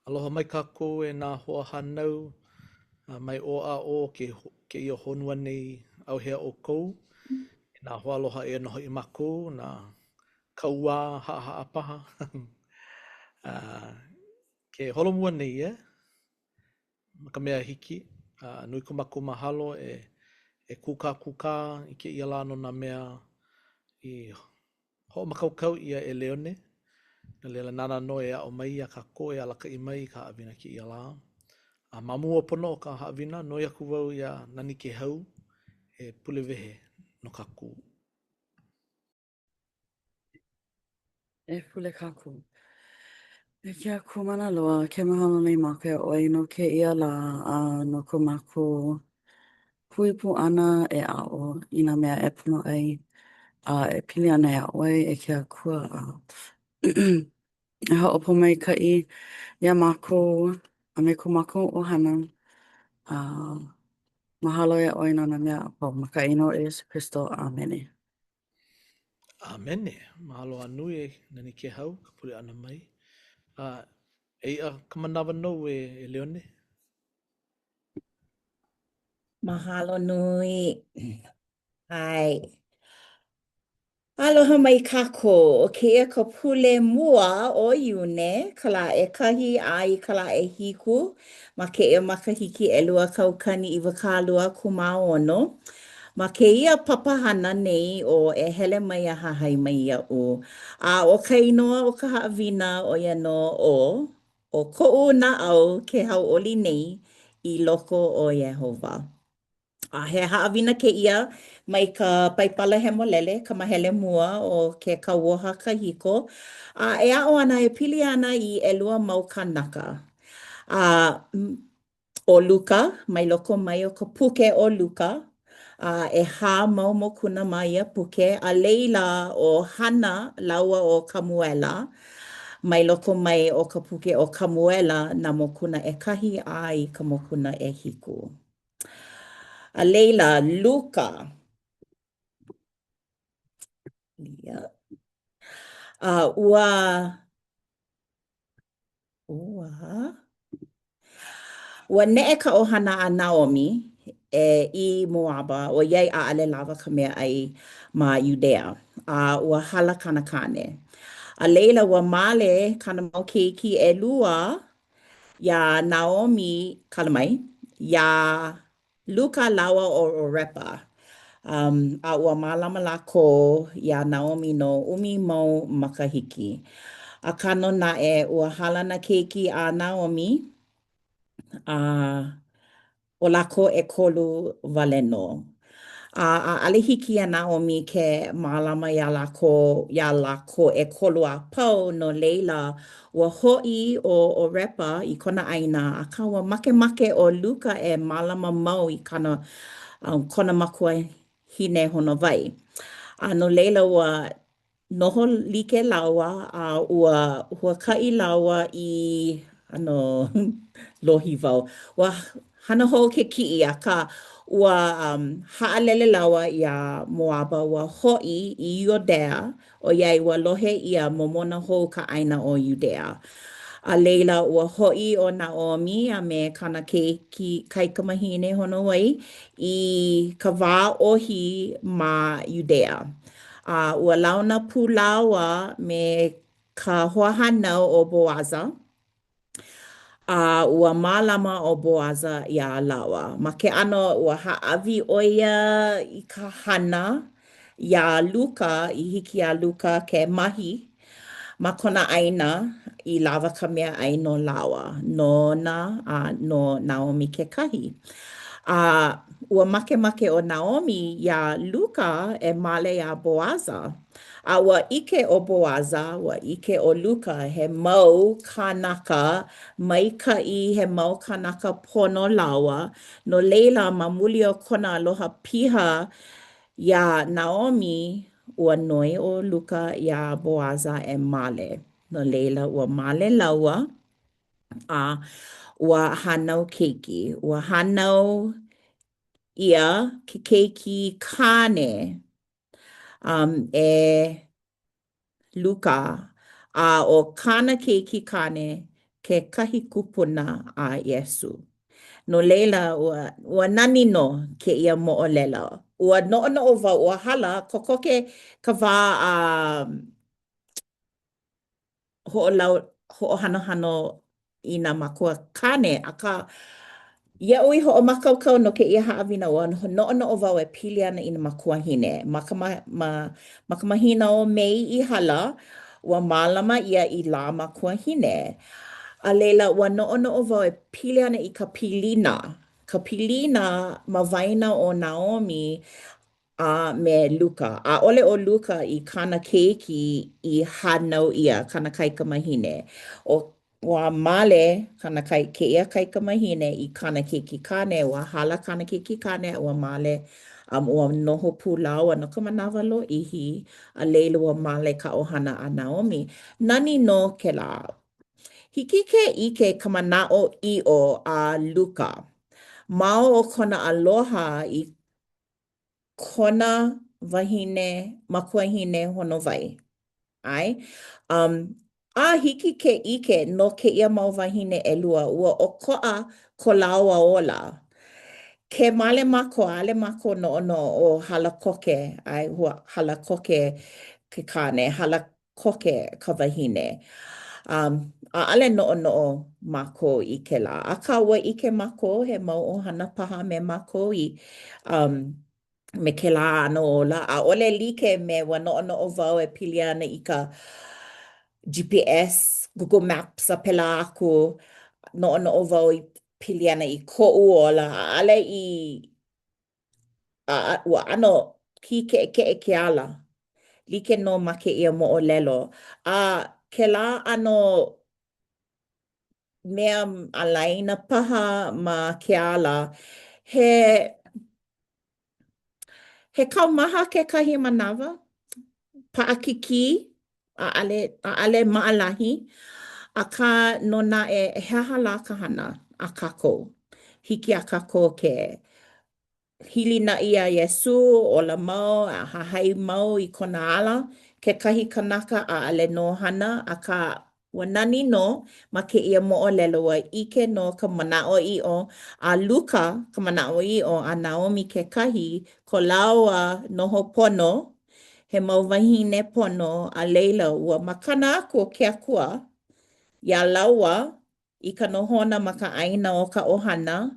Aloha mai kākou e nā hoa hanau, mai o a o ke ia honua nei au hea o kou. E nā hoa aloha e noho i mako, nā kaua haa paha. uh, ke holomua nei ma ka mea hiki. Nui ku mako mahalo e kuka i ke ia lano na mea i ho makaukau ia e leone. Na lela nana no e a o mai a ka ko e alaka i mai ka awina ki ia la. A mamua pono o ka haawina no iaku wau ia nani ke hau e pule wehe no ka ku. E pule kaku. E kia kumana loa, ke mahalo nei maka e oi no ke ia la no ko maku puipu ana e ao i nā mea e puno ai e pili ana e oi e kia kua e haopo mai ka i ia mako a me ko mako o hana mahalo e oi no nā mea po maka ino e Yesu Christo. Amene. Amene. Mahalo anu e nani ke hau ka pule ana mai. E a kamanawa no e leone. Mahalo nui. Ai. Aloha mai kako, o ke ia ka pule mua o iune, ka la e kahi ai ka la e hiku, ma ke ia makahiki e lua kaukani i wakalua kumaono. Ma ke ia papahana nei o e hele mai a hahai mai ia u. A o ka inoa o ka haawina o ia no o ko'u na au ke hau oli nei i loko o Yehova. A he haawina ke ia mai ka paipala he molele, ka mahele mua o ke kauoha kahiko. E a'o ana e pili ana i ʻelua mau kanaka. O Luka, mai loko mai o ka puke o Luka. E hā mau mokuna mai ia puke. A leila o hana laua o Kamuʻela. Mai loko mai o ka puke o Kamuʻela na mokuna e kahi ai ka mokuna e hiku. A leila, Luka. Yeah. Ua ne'e ka ʻohana a Naomi i Moaba o iai ʻaʻale lava ka mea ai ma Yudea. Ua hala kanakane. A leila ua male kana mau keiki e lua ia Naomi kalamai, ia Luka laua o Orepa. A ua mālama lako ia Naomi no umi mau makahiki. A kano naʻe ua halana keiki a Naomi o lako e kolu wale no. A ale hiki a Naomi ke mālama ia lako e kolu a pau no leila ua hoʻi o Repa i kona ʻaina a ka ua make o Luka e mālama mau i kana kona makua hine hono wai. No leila ua noho like laua a ua huakaʻi laua i lohi wau. Ua hana hou ke kiʻi aka ua haʻalele laua iā Moaba ua hoʻi i Yudea o iai ua lohe ia momona hou ka ʻaina o Yudea. A leila ua hoʻi o Naomi a me kana keiki kaikamahine hono wai i ka wā ohi ma Yudea. Ua launa pūlaua me ka hoahānau o Boaza. Ua mālama o Boaza iā laua. Ma ke ʻano ua haʻawi ʻo ia i ka hana iā Luka, i hiki iā Luka ke mahi ma kona ʻaina i lawa ka mea ʻai no lawa. Nona no Naomi kekahi. Ua make o Naomi iā Luka e male iā Boaza. Ua ʻike o Boaza, ua ʻike o Luka he mau kānaka maikaʻi, he mau kānaka pono laua. No leila ma muli o kona aloha piha iā Naomi, ua noi o Luka iā Boaza e male. No leila ua male laua ua hānau keiki. Ua hānau ia ke keiki kāne e Luka. O kāna keiki kāne ke kahi kupuna a Iesu. No leila ua nani no ke ia mo'olela. Ua no'ono'o wau, ua hala kokoke ka wā a ho'ohanohano i nā makua kane, aka ia ui ho'omakaukau no ke ia haʻawina ua no'ono'o wau e pili ana i nā makuahine. Ma ka mahina o Mei i hala, ua mālama ia i lā makuahine. A leila ua no'ono'o wau e pili ana i ka pilina. Ka pilina ma waena o Naomi a me Luka. A ole o Luka i kana keiki i hanau ia kana kaikamahine. Ua male kana ke ia kaikamahine i kana keiki kane. Ua hala kana keiki kane. Ua male ua noho pūlau no ka manawa lo ihi. A leila ua male ka ohana a Naomi. Nani no ke la. Hiki ke ike ka mana'o i'o a Luka. Mao o kona aloha i kona wahine, makuahine hono wai. Ai? A hiki ke ike no ke ia mau wahine ʻelua ua ʻokoʻa ko laua ola. Ke male mako, ale mako no o hala koke, ai hua hala koke ke kane, hala koke ka wahine. A ale no mako i ke la. A ka ua ike mako he mau ohana paha me mako i me ke la ano ola. A ole like me wa no wau e pili ana i ka GPS, Google Maps a pela aku no wau i pili ana i ko'u ola. A ale ua ano ki ke ala. Like no ma ke ia mo'olelo. A ke la ano mea alaina paha ma ke ala he kaumaha ke kahi manawa. Pa'akiki, a ale ma'alahi. Aka no na e heha la ka hana a kākou. Hiki a kākou ke hili na ia Iesu o la mau, a hahai mau i kona ala. Ke kahi kanaka a ale no hana a ka wanani no ma ke ia mo'olelo wa ike no ka mana'o i'o a Luka ka mana'o i'o a Naomi ke kahi ko laua noho pono he mau wahine pono a leila ua makana aku o ke akua ia laua i ka nohona ma ka aina o ka ohana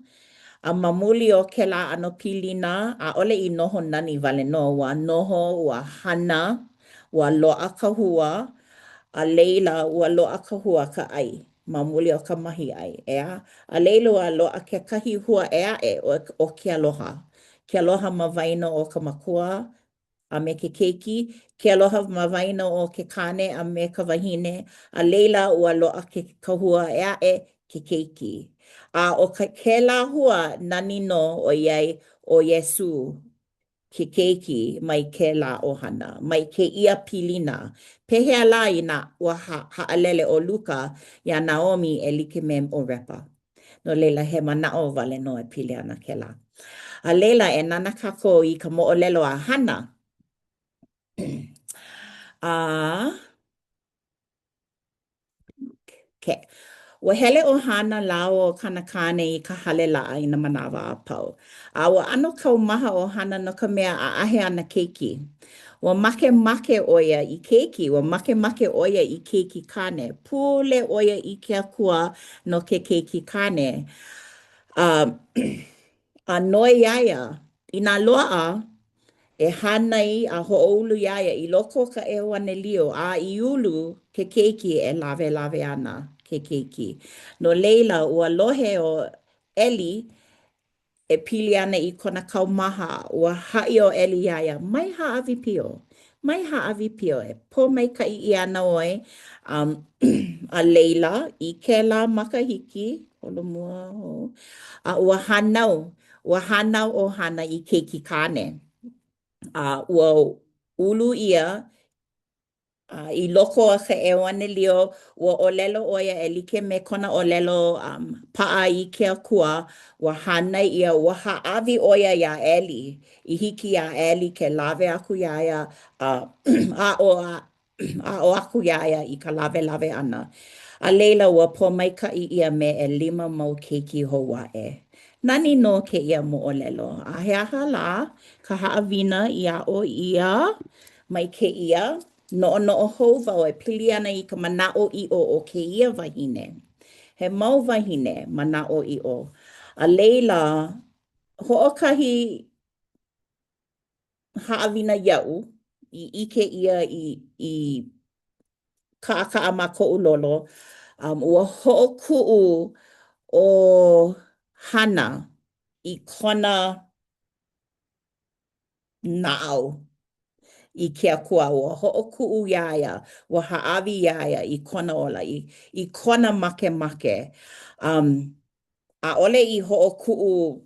a mamuli o ke la ano pilina a ole i noho nani wale no ua noho ua hana ua loa ka hua a leila ua loa ka hua ka ai mamuli o ka mahi ai ea a leila ua loa ke kahi hua ea o ke aloha ma waina o ka makua a me ke keiki ke aloha ma waina o ke kane a me ka wahine a leila ua loa ke ka hua ea ke keiki a o ke la hua nani no o iai o Iesu ke keiki mai ke la ohana, mai ke ia pilina. Pehea la i na ua ha'alele o Luka ia Naomi e like me o repa. No leila he mana'o wale no e pili ana ke la. A leila e nana kako i ka mo'olelo a hana. Ke. Ua hele o hana lao o kanakane i ka hale laa i na manawa a pau. A ua ano kau maha o hana no ka mea a ahe ana keiki. Ua make oia i keiki, ua make oia i keiki kane. Pule oia i ke akua no ke keiki kane. A noi iaia, i nā loa e hanai a ho'oulu iaia i loko ka e wane lio a i ulu ke keiki e lawe ana ke keiki. No leila ua lohe o Eli e pili ana i kona kaumaha ua ha'i o Eli iaia. Mai ha'awi pio e po mai ka i ana oi a leila i ke la makahiki holomua a ua hanau o hana i keiki kane. Ua ulu ia i loko a ka e wane lio ua olelo oia e like me kona olelo pa'a i ke akua ua hanai ia ua ha'awi oia ia Eli i hiki ia Eli ke lawe aku iaia a o aku iaia i ka lawe ana A leila ua pōmaikaʻi ia me 5 mau keiki Hawaiʻe. Nani no ke ia moʻolelo. A he aha la ka haʻawina I aʻo ia mai ke ia noʻonoʻo hou wau e pili ana I ka manaʻo iʻo o ke ia wahine. He mau wahine manaʻo iʻo. A leila hoʻokahi haʻawina iaʻu I ike ia I kaʻakaʻa ma koʻu lolo. Ua hoʻokuʻu o hana I kona naʻau I ke akua. Ua hoʻokuʻu iā ia, ua haʻawi iā ia I kona ola, I kona makemake. ʻAʻole I hoʻokuʻu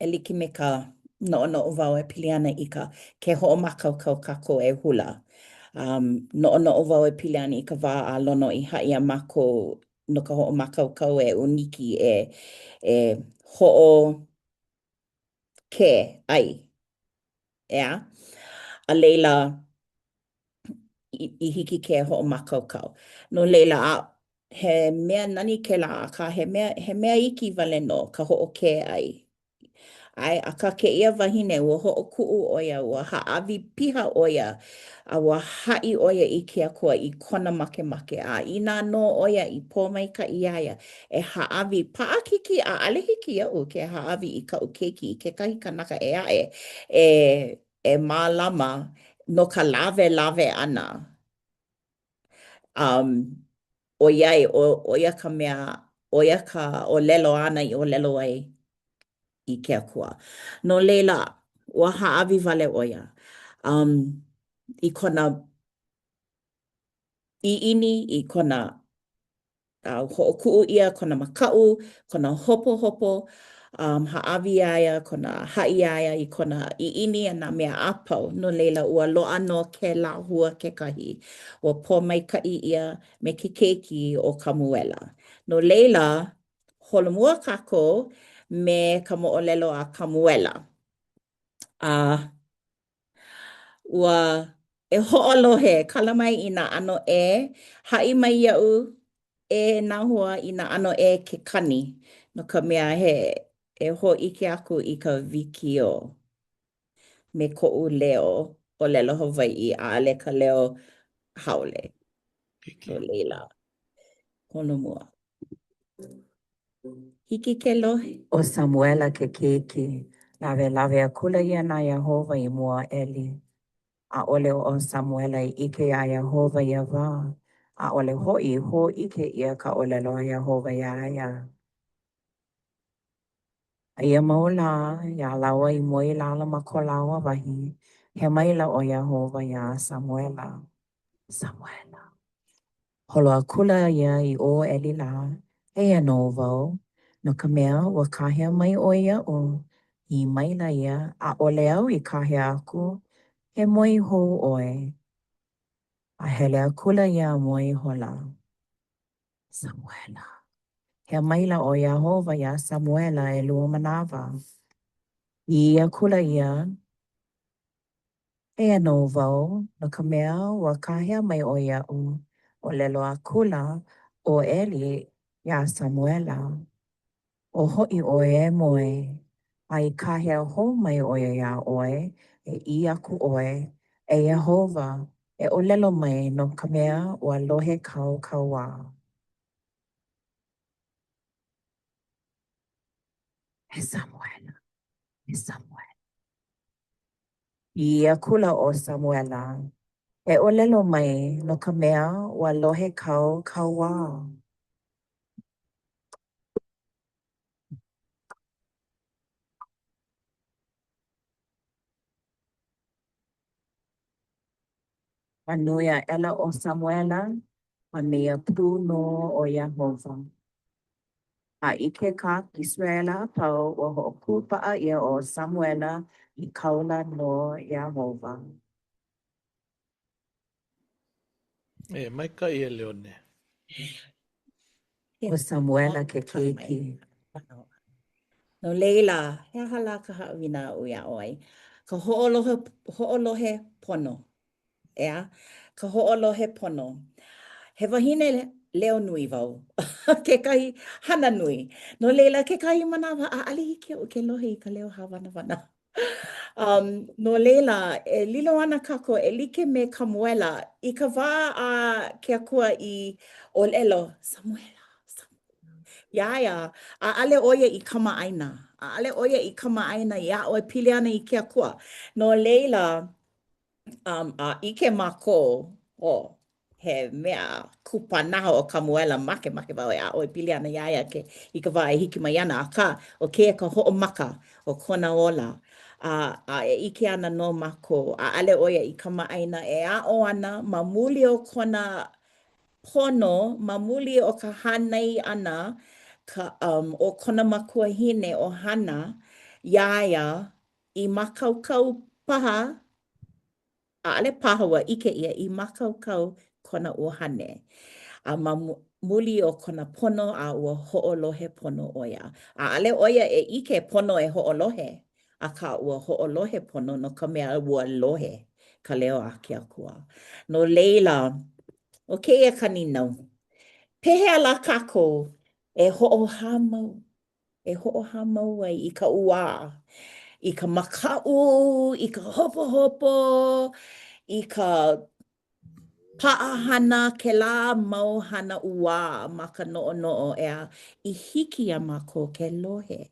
e like me ka noʻonoʻo wau e pili ana I ka ke hoʻomākaukau kākou e hula. Noʻonoʻo wau e pili ana I ka wā a lono I haʻia mākou no ka hoʻomākaukau e uniki e hoʻo ke ai. Ea? A leila I hiki ke hoʻomākaukau. No leila he mea nani ke la, ka he mea iki wale no ka hoʻokē ai. Ai, a ka keia wahine ua hoʻokuʻu ʻo ia, ua haʻawi piha ʻo ia, a ua haʻi ʻo ia I ke akua I kona makemake. A inā no ʻo ia I pōmaikaʻi iā ia e haʻawi paʻakiki ʻaʻale hiki iaʻu ke haʻawi I kaʻu keiki I kekahi kanaka e aʻe e mālama no ka lawe ʻana. ʻOiai, ʻo ia ka mea, ʻo ia ka ʻōlelo ʻana I ʻōlelo ai I ke akua. No leila, ua haʻawi wale ʻo ia. I kona ʻiʻini, I kona hoʻokuʻu ʻia, kona makaʻu, kona hopohopo, haʻawi iā ia, kona haʻi iā ia I kona ʻiʻini a nā mea a pau. No leila, ua loaʻa no ke lāhua kekahi. Ua pōmaikaʻi ʻia me ke keiki o Kamuʻela. No leila, holomua kākou me ka moʻolelo a Kamuʻela. Ua e hoʻolohe, kala mai I nā ʻano haʻi mai iaʻu nāhua I nā ʻano ke kani. No ka mea e hōʻike aku I ka wikio me koʻu leo ʻōlelo Hawaiʻi ʻaʻale ka leo haole. No leila, honua. Hiki ke lohe. O Samuela ke keiki, lawe akula ia nā Iahova I mua eli. ʻAʻole o Samuela I ike iā Iahova ia wā. ʻAʻole hoʻi hōʻike ia ka ʻōlelo a Iahova iā ia. Ia mau lā, ia lawa I mua I lala ma ko lawa wahi. He maila o Iahova iā Samuela. Samuela. Holo akula ia I o eli lā. Eia no wau. No ka mea ua kahea mai o ia o. I maila ia ʻaʻole au I kahea aku. He moi hou ʻoe. A hele akula ia moi hola. Samuela. He maila o Iahova ia Samuela e 2 manawa. I akula ia. Eia no wau. No ka mea ua kahea mai o ia o. O lelo akula o Eli ia Samuela. O hoʻi ʻoe e moe. Ai kahea hou mai o ia ʻoe. E I aku ʻoe. E Iahova. E ʻōlelo mai no ka mea ua lohe kauā. He Samuela. He Samuela. I akula o Samuela. E ʻōlelo mai no ka mea ua lohe kauā. Anuia ela o Samuela. Ma mea pū no o Iahova. A ike ka Israela pau o hoʻopūpaʻa ia o Samuela I kaula no Iahova. Maikaʻi e Leone. O Samuela ke keiki. No leila, he aha la ka haʻawina o ia ʻoe. Ka hoʻolohe pono. Ea? Ka hoʻolohe pono. He wahine leo nui wau. Kekahi hana nui. No leila kekahi manawa a ali hiki o ke lohe I ka leo hawana. No leila, e lilo ana kako e like me Kamuʻela I ka wā a ke akua I olelo. Samuela. Iaia, a ale oia I kamaʻaina. A ale oia I kamaʻaina ia o pili ana I ke akua. No leila, a ike mako o he mea kupanaha o Kamuʻela make wau e a oi pili ana iaia ke I ka wā e hiki mai ana aka o ke ka hoʻomaka o kona ola a e ike ana no mako a ale oia I kamaʻaina e a o ana ma muli o kona pono ma muli o ka hanai ana ka o kona makuahine o hana iaia I makaukau paha ʻaʻale paha ua ike ia I makaukau kona ʻuahane. A ma muli o kona pono a ua hoʻolohe pono ʻoia. ʻAʻale ʻoia e ike pono e hoʻolohe, akā ua hoʻolohe pono no ka mea ua lohe ka leo a ke akua. No leila, o kēia ka ninau, pehea la kākou e hoʻohā mau, e hoʻohā mau ai I ka ua, I ka makaʻu, I ka hopohopo, I ka paʻahana kēlā mau hana ua ma ka noʻonoʻo ea I hiki ia mākou ke lohe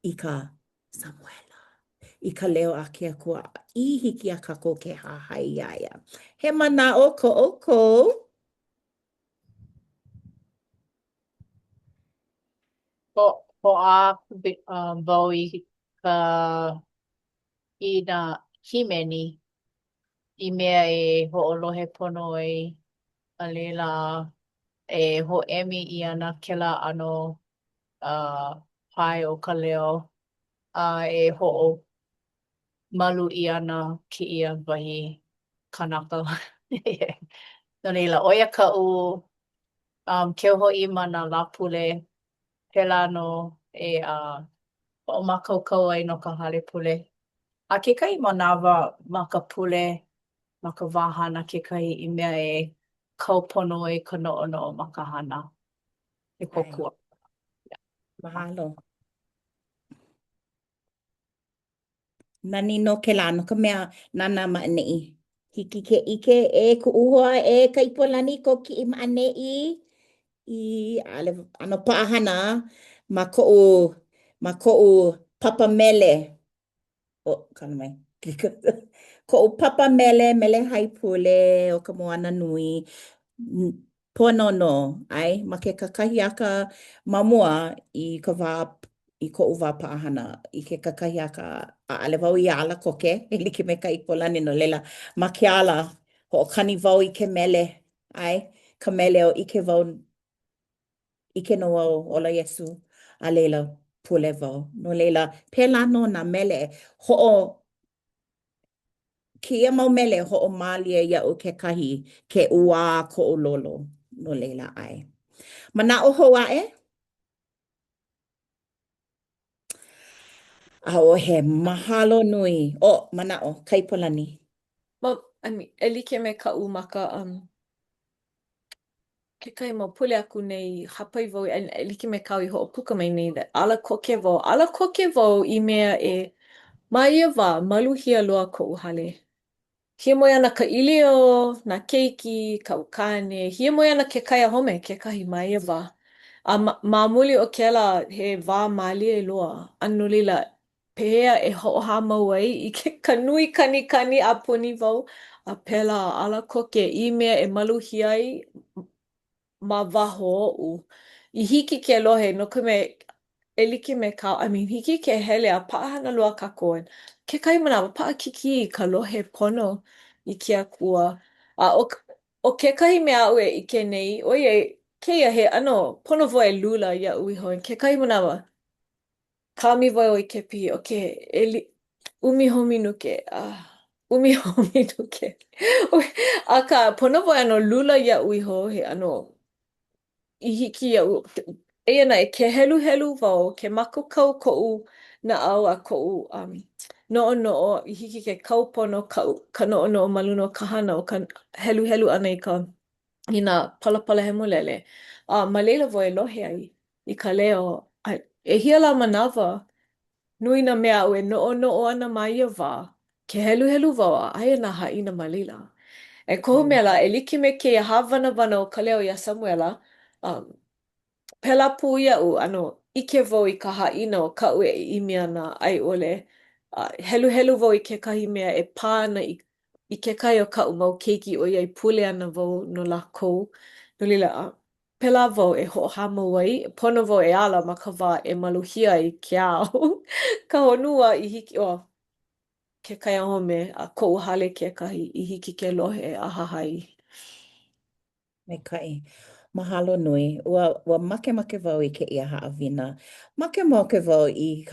I ka Samuela. I ka leo a ke akua I hiki a kākou ke hahai iaia. He manaʻo koʻokou. Hoʻā wau I ka I nā himeni I mea e hoʻolohe pono ai a leila e hoʻemi I ana kēlā ʻano pae o ka leo a e hoʻomalu I ana kēia wahi kanaka. No leila, ʻoia kaʻu keu hoʻi ma nā lā pule pēlā no e hoʻomākaukau ai no ka hale pule. A kekahi manawa ma ka pule, ma ka wāhana kekahi I mea e kaupono ai ka noʻonoʻo ma ka hana. E kokua. Mahalo. Nani no kēlā no ka mea nana maʻaneʻi. Hiki ke ike e kuʻuhoa e ka ipolani ko ki maʻaneʻi I ano paʻahana ma koʻu papa mele. O, kana mai. Koʻu papa mele haipule o ka moana nui. Pono no, ai, ma ke kakahi aka mamua I ka wā, I koʻu wā paʻahana. I ke kakahi aka ʻaʻale wau I ala koke, e like me ka ipolani no leila. Ma ke ala, hoʻokani wau I ke mele, ai, ka mele o ike wau, ike no wau ola Iesu, a leila pule wau. No leila, pēlā no nā mele, Kia mau mele hoʻomālie iaʻu kekahi ke ua koʻu lolo no leila ai. Manaʻo hou aʻe? ʻAʻohe mahalo nui. O, manaʻo, kaipolani. E like me kaʻu ma ka kekahi mau pule aku nei hapai wau e like me kau I hoʻopuka mai nei ala koke wau I mea e ma ia wā maluhia loa koʻu hale. Hiamoe ana ka ʻilio, nā keiki, kaukane, hiamoe ana ke kaiahome, kekahi ma ia wā. A ma muli o kēlā he wā mālie loa. A no leila, pehea e hoʻohā mau ai I ke kanui kanikani a puni wau. A pēlā ala koke I mea e maluhia ai ma waho oʻu. I hiki ke lohe no ka mea e like me kau, hiki ke hele a paʻahana loa kākou. Kekahi manawa paʻakiki I ka lohe pono I ke akua. A o kekahi mea aʻu e ʻike nei, ʻoiai kēia he ʻano pono wau e lula iaʻu iho. Kekahi manawa, kami wau I ke pihi, umihomi nuke. Umihomi nuke. Akā pono wau e ʻano lula iaʻu iho he ʻano I hiki iaʻu. Eia naʻe, ke heluhelu wau, ke makukau koʻu naʻau a koʻu noʻonoʻo I hiki ke kaupono ka noʻonoʻo ma luna o ka hana o ka heluhelu ʻana I ka i nā palapala he molele. Ma leila voe lohe ai i ka leo. E hia la manawa, nui na mea ue no ana mai ia wā. Ke helu helu wau a aia nā haina ma leila. E kohu mea la, e like me ke hāwana wana o ka leo ia Samuela, pela pū ia u, ano, ike wau i ka haina o ka ue i mea na ai ole. Helu helu wau i ke kahi mea e pāna i ke kai o ka mau keiki o iai pule ana wau no lākou. No lila, pela wau e hoʻohama wai, pono wau e ala ma ka wā e maluhia i ke ao. Ka honua i hiki, ke kai a home, a koʻu hale ke kahi i hiki ke lohe a hahai. Me kai. Mahalo nui. Ua make wau i ke ia haawina. Make wau i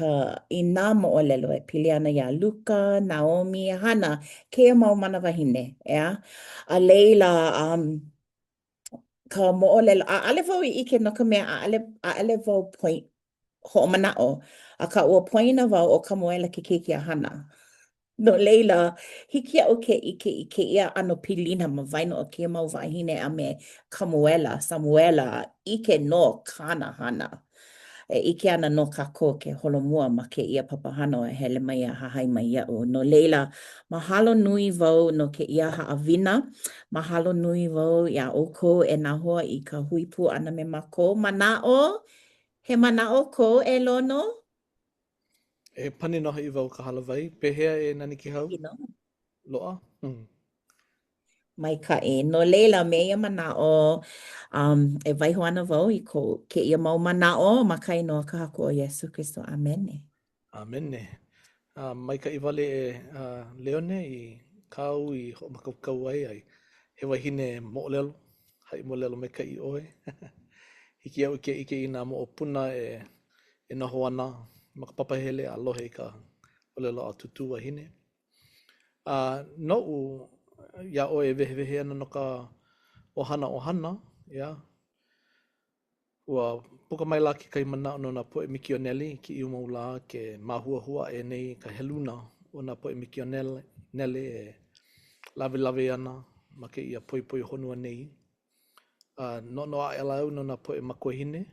nā moʻolelo e pili ana ia Luka, Naomi, Hana, ke mau mana wahine, ea? A leila, ka moʻolelo, ale wau i ike no ka mea, ale wau point hoʻomanaʻo, a ka ua poina wau o Kamuʻela ke keiki a Hana. No leila, hiki aʻu ke ike i ke ia ano pilina ma waino o ke mau wahine a me Kamuʻela, Samuela, ike no kāna hana. E ike ana no kāko ke holomua ma ke ia papahana o e hele mai a hahai mai ia'u. No leila, mahalo nui wau no ke ia haawina. Mahalo nui wau ia oko e nahua i ka huipu ana me mako. Manao, he manao ko e lono? E pani noha i wau ka halawai. Pehea e nani ki hau? You know. Loa? Mai ka e. No leila me ia manao e waiho ana wau i ko ke ia mau manao ma kai no ka haku o Yesu Christo. Amen. Amene. Mai ka i wale e Leone i kau i ho makaukau ai. He wahine mo'olelo. Hai mo'olelo me ka i oe. Hiki au ke ike i nā mo o puna e noho ana. Maka papahele a lohe i ka olelo a tutu wahine. No u ia oe vehe ana no ka ohana. Ia. Ua puka mai la ke kai mana no na poe mikioneli ki i umau la ke mahua e nei ka heluna o na poe mikioneli e lawe ana ma ke ia poi honua nei. No a ela au no na poe makohine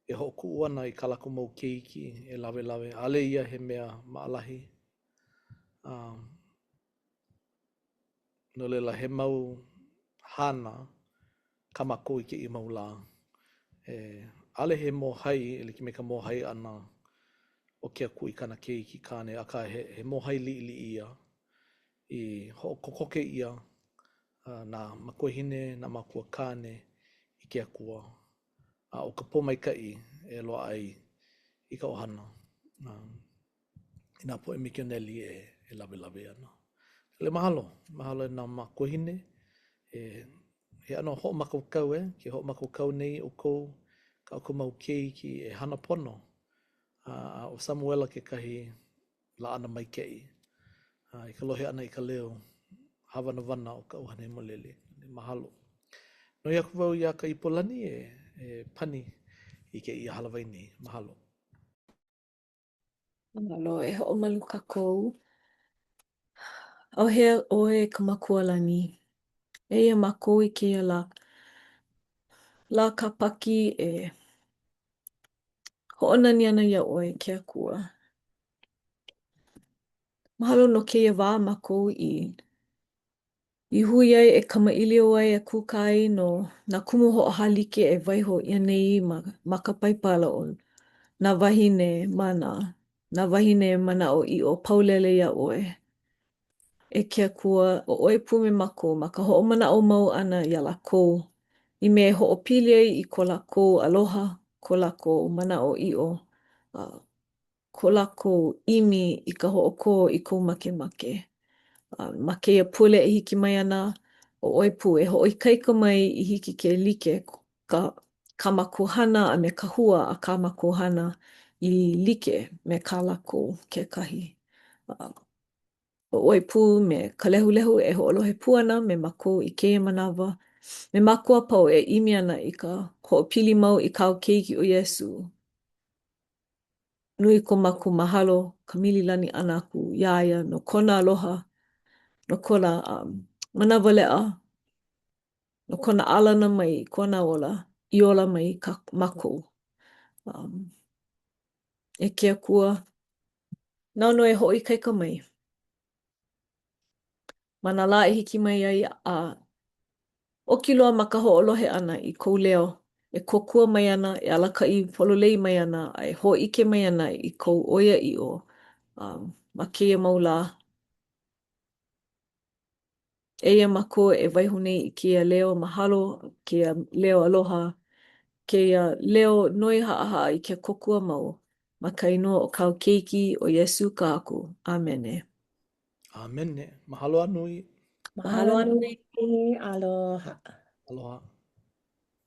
e hoku ana i kalako mau keiki e lawe. Ale ia he mea maalahi. No lela he mau hana kamako i ke i mau la. Ale he mohai, e like me ka mohai ana o ke aku i kana keiki kāne, aka he mohai li ia i hoʻokokoke ia nā makuahine, nā makua kāne i ke akua. O ka pōmaikaʻi e loa ai i ka ohana. I nā poe mikioneli e lawe ana. Le mahalo e nā makuahine, he ano hoʻomakaukau ke hoʻomakaukau nei o kou, ka o mau keiki e hana pono. O Samuela ke kahi la ana mai kei. I ka lohe ana i ka leo hawana o ka ohane molele. Mahalo. No iaku wau ia ka ipolani e pani i ke ia halawai nei. Mahalo. Mahalo, e hoʻomalu kākou. Au hea oe ka makualani. E ia mākou i ke ia la kapaki e hoʻonani ana ia oe ke akua. Mahalo no ke ia wā mākou i hui ai e kamaʻilio ai e kūkai no nā kumu hoʻohalike e waiho ia nei ma ka paipala o nā wahine nā wahine mana o i o paulele ia oe. E ke akua o oe pume mako ma ka hoʻomanaʻo mau ana ia lākou. I me hoʻopili ai i ko lākou aloha, ko lākou manaʻo iʻo, ko lākou ʻimi i ka hoʻokō i kou makemake. Ma keia pule e hiki mai ana, o oe pu e hoʻoikaika mai i hiki ke like ka makuhana a me ka hua a ka makuhana i like me kā lākou kekahi. O oe pu me ka lehulehu e hoʻolohe pu ana me mākou i keia manawa. Me mākou a pau e ʻimi ana i ka hoʻopili mau i kāu keiki o Iesu. Nui ko mākou mahalo ka mililani ana aku iāia no kona aloha, no kona manawa leʻa no kona alana mai, kona ola, I ola mai ka makou. E kia kua, nau e hoi kaika mai. Mana la e hiki mai ai a o kiloa maka ho'olohe ana I kou leo. E kokua mai ana, e alaka I pololei mai ana, e ho'ike mai ana I kou oia I o. Ma keia maula. Eia mako e waihu nei I kia leo mahalo, kia leo aloha, kia leo noi haaha I kia kokua mau. Ma ka inua o kau keiki o Yesu ka aku. Amene. Amene. Mahalo anui. Mahalo nui. Aloha. Aloha.